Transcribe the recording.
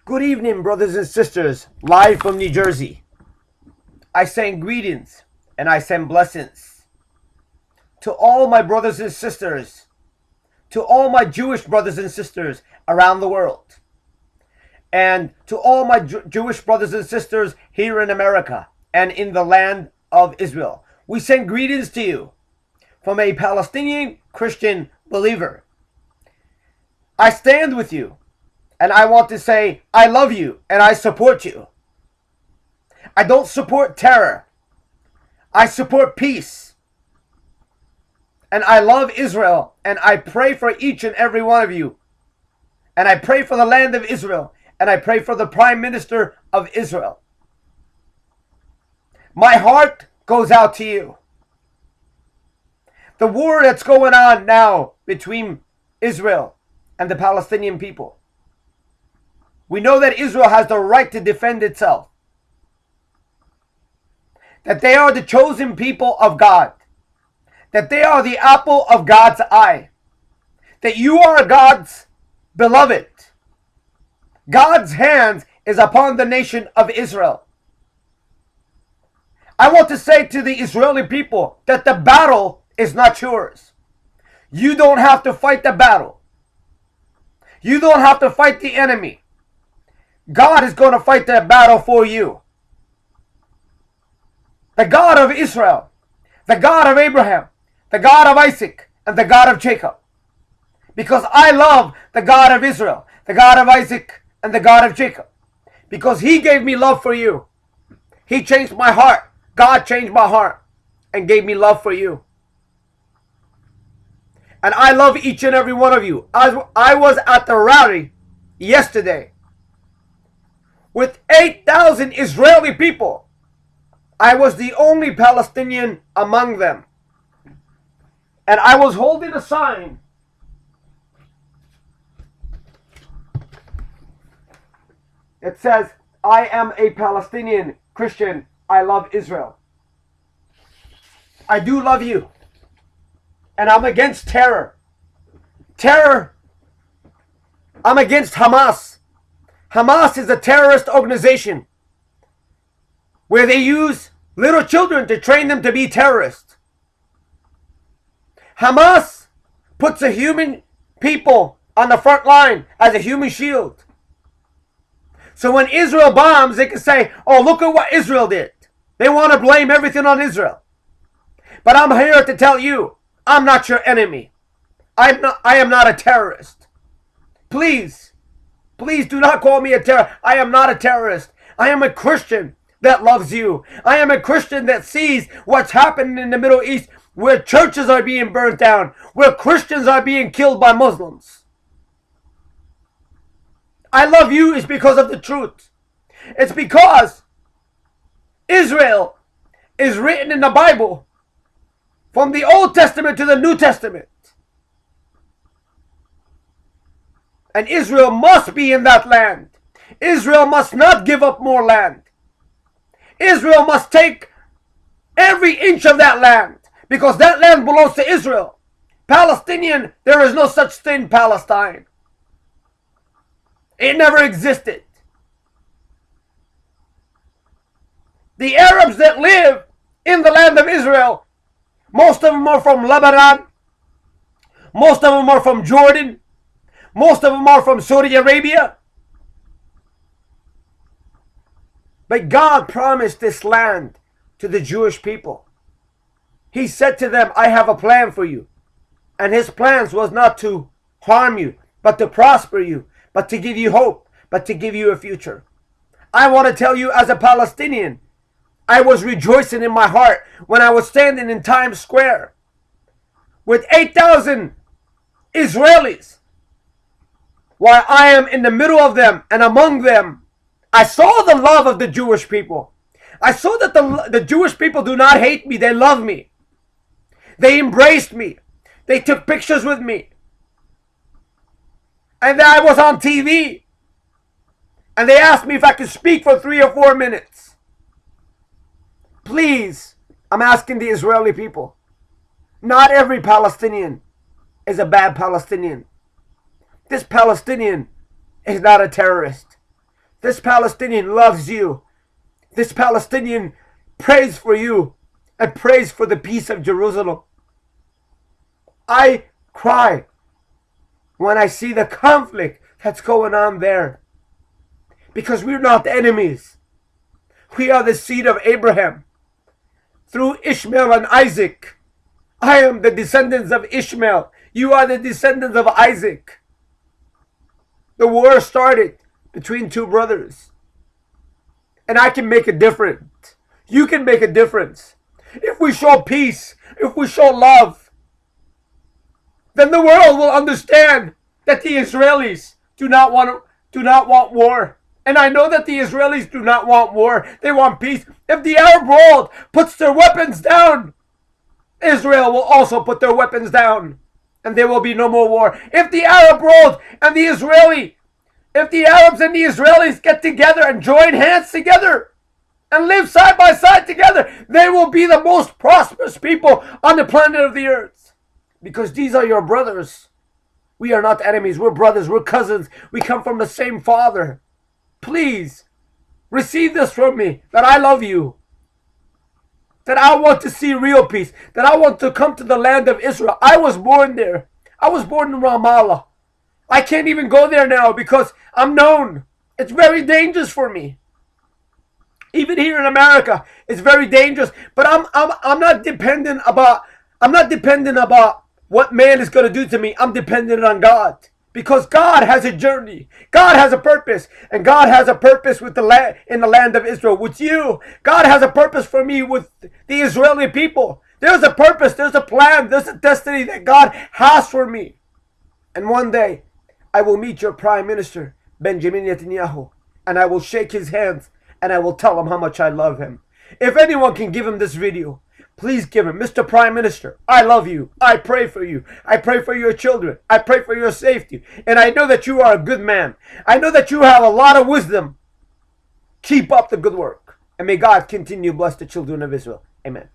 Good evening, brothers and sisters, live from New Jersey. I send greetings and I send blessings to all my brothers and sisters, to all my Jewish brothers and sisters around the world, and to all my Jewish brothers and sisters here in America and in the land of Israel. We send greetings to you from a Palestinian Christian believer. I stand with you. And I want to say, I love you and I support you. I don't support terror. I support peace. And I love Israel. And I pray for each and every one of you. And I pray for the land of Israel. And I pray for the Prime Minister of Israel. My heart goes out to you. The war that's going on now between Israel and the Palestinian people. We know that Israel has the right to defend itself. That they are the chosen people of God. That they are the apple of God's eye. That you are God's beloved. God's hand is upon the nation of Israel. I want to say to the Israeli people that the battle is not yours. You don't have to fight the battle. You don't have to fight the enemy. God is going to fight that battle for you. The God of Israel, the God of Abraham, the God of Isaac, and the God of Jacob. Because I love the God of Israel, the God of Isaac, and the God of Jacob. Because He gave me love for you. He changed my heart. God changed my heart and gave me love for you. And I love each and every one of you. I was at the rally yesterday with 8,000 Israeli people. I was the only Palestinian among them. And I was holding a sign that says, I am a Palestinian Christian. I love Israel. I do love you. And I'm against terror. Terror. I'm against Hamas. Hamas is a terrorist organization where they use little children to train them to be terrorists. Hamas puts a human people on the front line as a human shield. So when Israel bombs, they can say, oh, look at what Israel did. They want to blame everything on Israel. But I'm here to tell you, I'm not your enemy. I am not a terrorist. Please do not call me a terrorist. I am not a terrorist. I am a Christian that loves you. I am a Christian that sees what's happening in the Middle East, where churches are being burnt down, where Christians are being killed by Muslims. I love you is because of the truth. It's because Israel is written in the Bible from the Old Testament to the New Testament. And Israel must be in that land. Israel must not give up more land. Israel must take every inch of that land, because that land belongs to Israel. Palestinian, there is no such thing, Palestine. It never existed. The Arabs that live in the land of Israel, most of them are from Lebanon. Most of them are from Jordan. Most of them are from Saudi Arabia. But God promised this land to the Jewish people. He said to them, I have a plan for you. And His plans was not to harm you, but to prosper you, but to give you hope, but to give you a future. I want to tell you, as a Palestinian, I was rejoicing in my heart when I was standing in Times Square with 8,000 Israelis. While I am in the middle of them and among them, I saw the love of the Jewish people. I saw that the Jewish people do not hate me. They love me. They embraced me. They took pictures with me. And then I was on TV. And they asked me if I could speak for 3 or 4 minutes. Please, I'm asking the Israeli people. Not every Palestinian is a bad Palestinian. This Palestinian is not a terrorist. This Palestinian loves you. This Palestinian prays for you and prays for the peace of Jerusalem. I cry when I see the conflict that's going on there. Because we're not enemies. We are the seed of Abraham. Through Ishmael and Isaac. I am the descendants of Ishmael. You are the descendants of Isaac. The war started between two brothers. And I can make a difference. You can make a difference. If we show peace, if we show love, then the world will understand that the Israelis do not want war. And I know that the Israelis do not want war. They want peace. If the Arab world puts their weapons down, Israel will also put their weapons down. And there will be no more war. If the Arab world and the if the Arabs and the Israelis get together and join hands together and live side by side together, they will be the most prosperous people on the planet of the earth. Because these are your brothers. We are not enemies. We're brothers. We're cousins. We come from the same father. Please, receive this from me, that I love you. That I want to see real peace. That I want to come to the land of Israel. I was born there. I was born in Ramallah. I can't even go there now because I'm known. It's very dangerous for me. Even here in America, it's very dangerous. But I'm not dependent about what man is going to do to me. I'm dependent on God. Because God has a journey. God has a purpose. And God has a purpose with in the land of Israel. With you. God has a purpose for me with the Israeli people. There's a purpose. There's a plan. There's a destiny that God has for me. And one day, I will meet your Prime Minister, Benjamin Netanyahu. And I will shake his hands. And I will tell him how much I love him. If anyone can give him this video, please give him. Mr. Prime Minister, I love you. I pray for you. I pray for your children. I pray for your safety. And I know that you are a good man. I know that you have a lot of wisdom. Keep up the good work. And may God continue to bless the children of Israel. Amen.